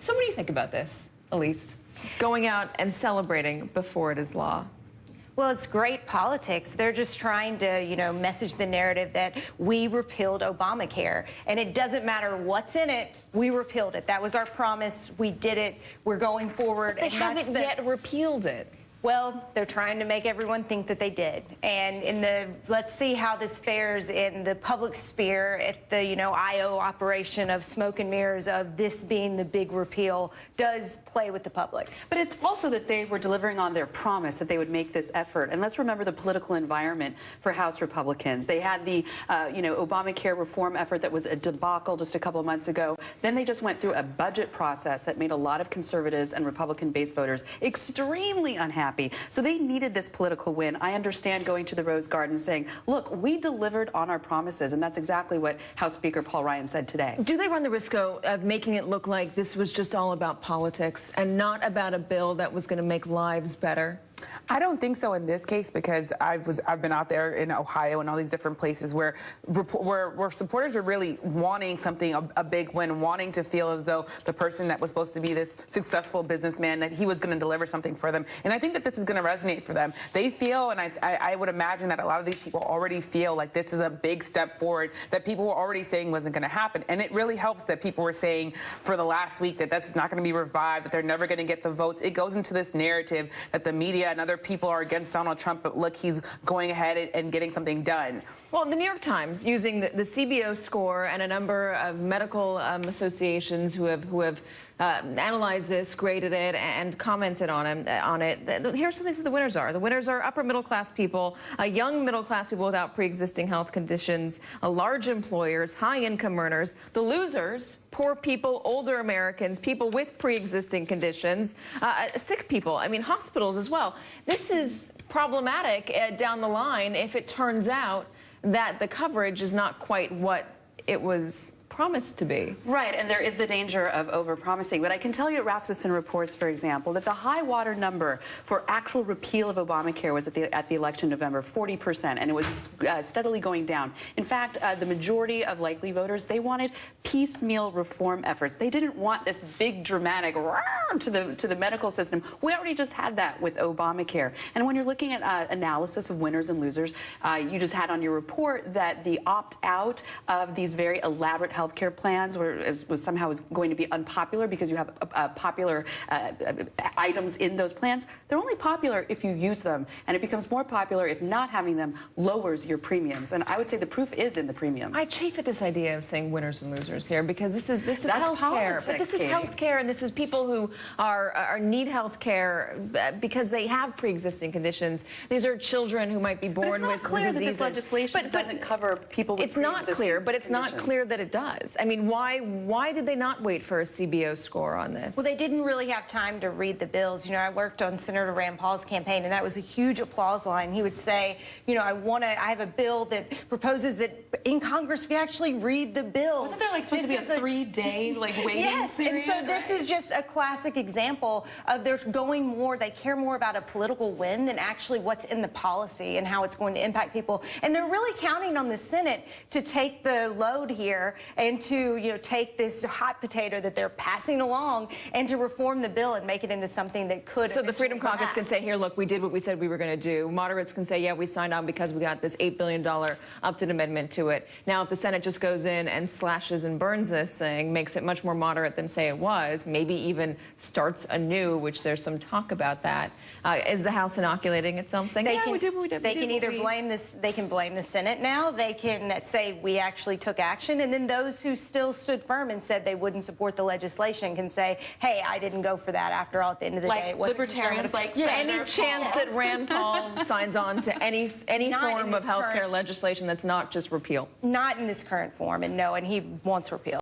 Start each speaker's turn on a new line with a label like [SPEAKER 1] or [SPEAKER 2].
[SPEAKER 1] So what do you think about this, Elise? Going out and celebrating before it is law?
[SPEAKER 2] Well, it's great politics. They're just trying to, message the narrative that we repealed Obamacare. And it doesn't matter what's in it, we repealed it. That was our promise. We did it. We're going forward.
[SPEAKER 1] But they haven't yet repealed it.
[SPEAKER 2] Well, they're trying to make everyone think that they did. And let's see how this fares in the public sphere if the, IO operation of smoke and mirrors of this being the big repeal does play with the public.
[SPEAKER 3] But it's also that they were delivering on their promise that they would make this effort. And let's remember the political environment for House Republicans. They had the, Obamacare reform effort that was a debacle just a couple of months ago. Then they just went through a budget process that made a lot of conservatives and Republican base voters extremely unhappy. So they needed this political win. I understand going to the Rose Garden saying, look, we delivered on our promises. And that's exactly what House Speaker Paul Ryan said today.
[SPEAKER 1] Do they run the risk, though, of making it look like this was just all about politics and not about a bill that was going to make lives better?
[SPEAKER 4] I don't think so in this case, because I've been out there in Ohio and all these different places where supporters are really wanting something, a big win, wanting to feel as though the person that was supposed to be this successful businessman, that he was going to deliver something for them. And I think that this is going to resonate for them. They feel, and I would imagine that a lot of these people already feel like this is a big step forward that people were already saying wasn't going to happen. And it really helps that people were saying for the last week that this is not going to be revived, that they're never going to get the votes. It goes into this narrative that the media and other people are against Donald Trump, but look, he's going ahead and getting something done.
[SPEAKER 1] Well, the New York Times, using the CBO score and a number of medical associations who have analyzed this, graded it, and commented on it. Here's some things that the winners are. The winners are upper middle class people, young middle class people without pre-existing health conditions, large employers, high income earners. The losers, poor people, older Americans, people with pre-existing conditions, sick people, I mean hospitals as well. This is problematic down the line if it turns out that the coverage is not quite what it was promised to be.
[SPEAKER 3] Right, and there is the danger of over-promising. But I can tell you at Rasmussen Reports, for example, that the high water number for actual repeal of Obamacare was at the election in November, 40%, and it was steadily going down. In fact, the majority of likely voters, they wanted piecemeal reform efforts. They didn't want this big dramatic to the medical system. We already just had that with Obamacare. And when you're looking at analysis of winners and losers, you just had on your report that the opt-out of these very elaborate healthcare plans was somehow going to be unpopular because you have popular items in those plans. They're only popular if you use them, and it becomes more popular if not having them lowers your premiums. And I would say the proof is in the premiums.
[SPEAKER 1] I chafe at this idea of saying winners and losers here because this is healthcare, but this is healthcare, and this is people who need healthcare because they have pre-existing conditions. These are children who might be born with diseases.
[SPEAKER 3] It's not clear that this legislation doesn't cover people with pre-existing conditions.
[SPEAKER 1] It's not clear, but it's not clear that it does. I mean, why did they not wait for a CBO score on this?
[SPEAKER 2] Well, they didn't really have time to read the bills. I worked on Senator Rand Paul's campaign, and that was a huge applause line. He would say, I have a bill that proposes that in Congress we actually read the bills.
[SPEAKER 3] Wasn't there supposed to be a 3-day waiting
[SPEAKER 2] yes,
[SPEAKER 3] period?
[SPEAKER 2] And so this is just a classic example of they're going more, they care more about a political win than actually what's in the policy and how it's going to impact people. And they're really counting on the Senate to take the load here and to take this hot potato that they're passing along and to reform the bill and make it into something that could.
[SPEAKER 1] So the Freedom Caucus
[SPEAKER 2] pass.
[SPEAKER 1] can say, here, look, we did what we said we were going to do. Moderates can say, yeah, we signed on because we got this $8 billion up-to-date amendment to it. Now, if the Senate just goes in and slashes and burns this thing, makes it much more moderate than, say, it was, maybe even starts anew, which there's some talk about that, is the House inoculating itself, saying, we did what we did.
[SPEAKER 2] They can either blame this, they can blame the Senate now, they can say we actually took action, and then those who still stood firm and said they wouldn't support the legislation can say, hey, I didn't go for that after all. At the end of the day, it wasn't
[SPEAKER 3] libertarians,
[SPEAKER 1] any chance that Rand Paul signs on to any form of healthcare legislation that's not just repeal?
[SPEAKER 2] Not in this current form, and no, and he wants repeal.